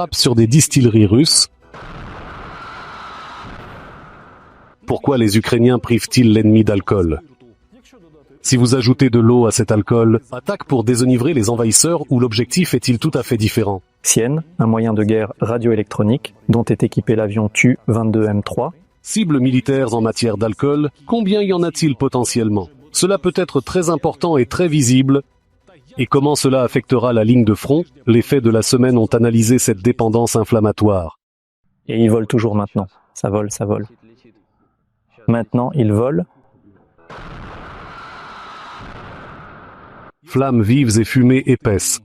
frappes sur des distilleries russes? Pourquoi les Ukrainiens privent-ils l'ennemi d'alcool? Si vous ajoutez de l'eau à cet alcool, attaque pour désenivrer les envahisseurs ou l'objectif est-il tout à fait différent? Sienne, un moyen de guerre radioélectronique dont est équipé l'avion Tu-22M3. Cibles militaires en matière d'alcool, combien y en a-t-il potentiellement? Cela peut être très important et très visible. Et comment cela affectera la ligne de front? Les faits de la semaine ont analysé cette dépendance inflammatoire. Et ils volent toujours maintenant. Ça vole, ça vole. Maintenant, ils volent. Flammes vives et fumées épaisses.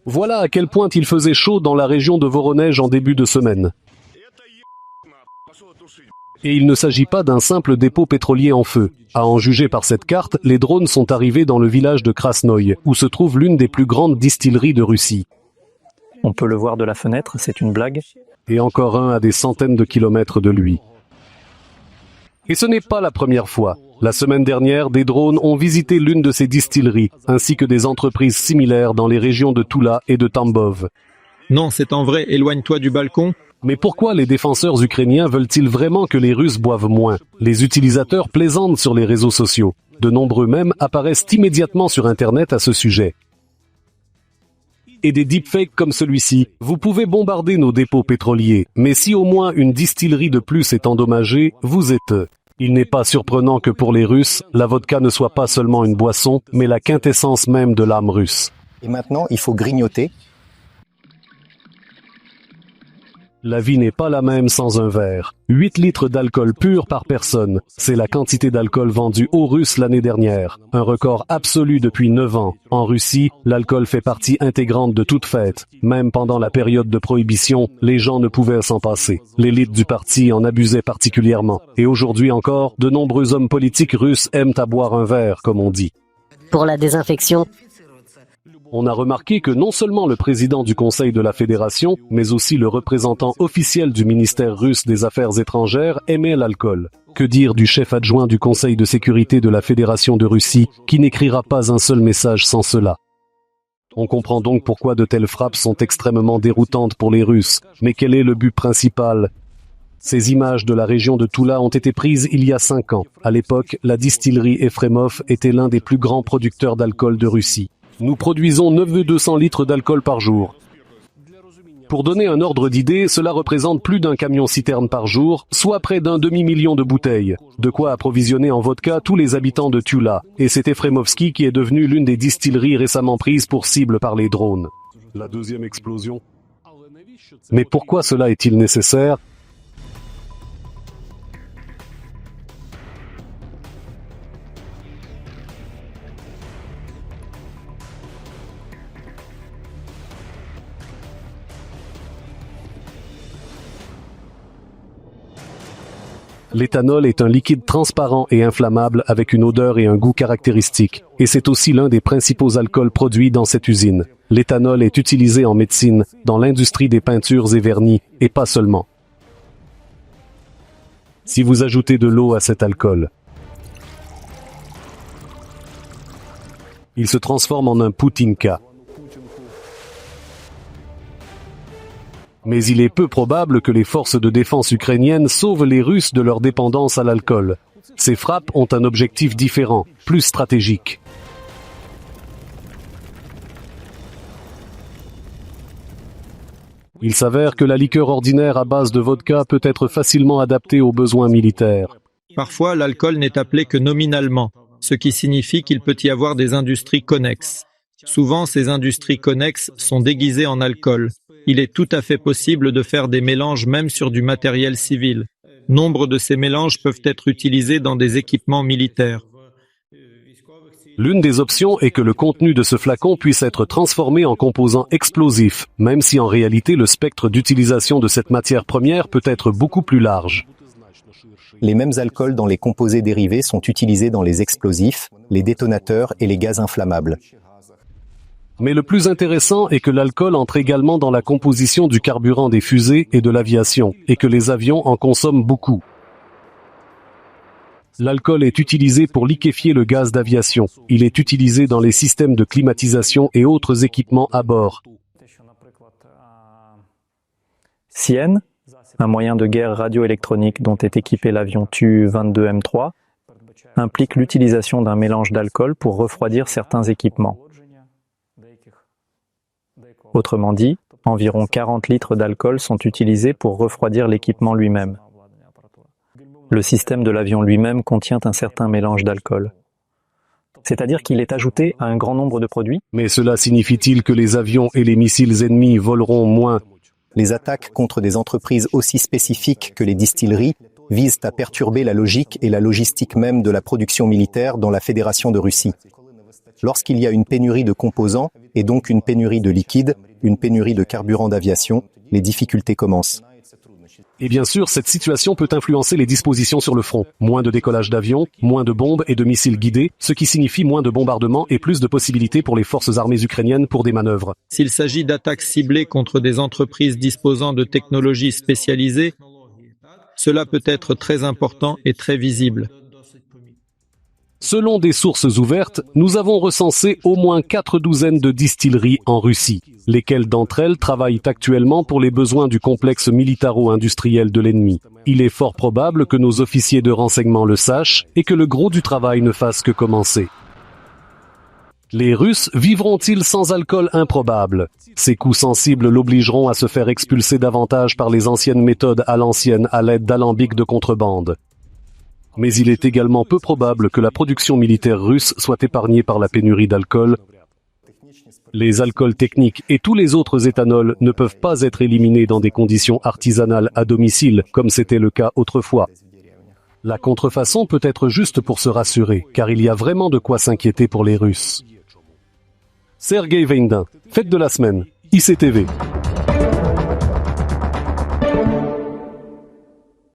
Voilà à quel point il faisait chaud dans la région de Voronej en début de semaine. Et il ne s'agit pas d'un simple dépôt pétrolier en feu. À en juger par cette carte, les drones sont arrivés dans le village de Krasnoï, où se trouve l'une des plus grandes distilleries de Russie. On peut le voir de la fenêtre, c'est une blague. Et encore un à des centaines de kilomètres de lui. Et ce n'est pas la première fois. La semaine dernière, des drones ont visité l'une de ces distilleries, ainsi que des entreprises similaires dans les régions de Toula et de Tambov. Non, c'est en vrai, éloigne-toi du balcon. Mais pourquoi les défenseurs ukrainiens veulent-ils vraiment que les Russes boivent moins? Les utilisateurs plaisantent sur les réseaux sociaux. De nombreux mèmes apparaissent immédiatement sur Internet à ce sujet. Et des deepfakes comme celui-ci. Vous pouvez bombarder nos dépôts pétroliers, mais si au moins une distillerie de plus est endommagée, vous êtes... Il n'est pas surprenant que pour les Russes, la vodka ne soit pas seulement une boisson, mais la quintessence même de l'âme russe. Et maintenant, il faut grignoter. La vie n'est pas la même sans un verre. 8 litres d'alcool pur par personne. C'est la quantité d'alcool vendue aux Russes l'année dernière. Un record absolu depuis 9 ans. En Russie, l'alcool fait partie intégrante de toute fête. Même pendant la période de prohibition, les gens ne pouvaient s'en passer. L'élite du parti en abusait particulièrement. Et aujourd'hui encore, de nombreux hommes politiques russes aiment à boire un verre, comme on dit. Pour la désinfection, on a remarqué que non seulement le président du Conseil de la Fédération, mais aussi le représentant officiel du ministère russe des Affaires étrangères aimait l'alcool. Que dire du chef adjoint du Conseil de sécurité de la Fédération de Russie, qui n'écrira pas un seul message sans cela? On comprend donc pourquoi de telles frappes sont extrêmement déroutantes pour les Russes. Mais quel est le but principal? Ces images de la région de Toula ont été prises il y a 5 ans. À l'époque, la distillerie Efremov était l'un des plus grands producteurs d'alcool de Russie. Nous produisons 9200 litres d'alcool par jour. Pour donner un ordre d'idée, cela représente plus d'un camion-citerne par jour, soit près d'un demi-million de bouteilles. De quoi approvisionner en vodka tous les habitants de Tula. Et c'est Efremovski qui est devenu l'une des distilleries récemment prises pour cible par les drones. La deuxième explosion. Mais pourquoi cela est-il nécessaire? L'éthanol est un liquide transparent et inflammable avec une odeur et un goût caractéristiques. Et c'est aussi l'un des principaux alcools produits dans cette usine. L'éthanol est utilisé en médecine, dans l'industrie des peintures et vernis, et pas seulement. Si vous ajoutez de l'eau à cet alcool, il se transforme en un poutinka. Mais il est peu probable que les forces de défense ukrainiennes sauvent les Russes de leur dépendance à l'alcool. Ces frappes ont un objectif différent, plus stratégique. Il s'avère que la liqueur ordinaire à base de vodka peut être facilement adaptée aux besoins militaires. Parfois, l'alcool n'est appelé que nominalement, ce qui signifie qu'il peut y avoir des industries connexes. Souvent, ces industries connexes sont déguisées en alcool. Il est tout à fait possible de faire des mélanges même sur du matériel civil. Nombre de ces mélanges peuvent être utilisés dans des équipements militaires. L'une des options est que le contenu de ce flacon puisse être transformé en composant explosif, même si en réalité le spectre d'utilisation de cette matière première peut être beaucoup plus large. Les mêmes alcools dans les composés dérivés sont utilisés dans les explosifs, les détonateurs et les gaz inflammables. Mais le plus intéressant est que l'alcool entre également dans la composition du carburant des fusées et de l'aviation, et que les avions en consomment beaucoup. L'alcool est utilisé pour liquéfier le gaz d'aviation. Il est utilisé dans les systèmes de climatisation et autres équipements à bord. Sien, un moyen de guerre radioélectronique dont est équipé l'avion Tu-22M3, implique l'utilisation d'un mélange d'alcool pour refroidir certains équipements. Autrement dit, environ 40 litres d'alcool sont utilisés pour refroidir l'équipement lui-même. Le système de l'avion lui-même contient un certain mélange d'alcool. C'est-à-dire qu'il est ajouté à un grand nombre de produits. Mais cela signifie-t-il que les avions et les missiles ennemis voleront moins? Les attaques contre des entreprises aussi spécifiques que les distilleries visent à perturber la logique et la logistique même de la production militaire dans la Fédération de Russie. Lorsqu'il y a une pénurie de composants et donc une pénurie de liquide, une pénurie de carburant d'aviation, les difficultés commencent. Et bien sûr, cette situation peut influencer les dispositions sur le front. Moins de décollage d'avions, moins de bombes et de missiles guidés, ce qui signifie moins de bombardements et plus de possibilités pour les forces armées ukrainiennes pour des manœuvres. S'il s'agit d'attaques ciblées contre des entreprises disposant de technologies spécialisées, cela peut être très important et très visible. Selon des sources ouvertes, nous avons recensé au moins 4 douzaines de distilleries en Russie, lesquelles d'entre elles travaillent actuellement pour les besoins du complexe militaro-industriel de l'ennemi. Il est fort probable que nos officiers de renseignement le sachent et que le gros du travail ne fasse que commencer. Les Russes vivront-ils sans alcool? Improbable. Ces coups sensibles l'obligeront à se faire expulser davantage par les anciennes méthodes à l'ancienne à l'aide d'alambics de contrebande. Mais il est également peu probable que la production militaire russe soit épargnée par la pénurie d'alcool. Les alcools techniques et tous les autres éthanols ne peuvent pas être éliminés dans des conditions artisanales à domicile, comme c'était le cas autrefois. La contrefaçon peut être juste pour se rassurer, car il y a vraiment de quoi s'inquiéter pour les Russes. Sergei Veindin, fête de la semaine, ICTV.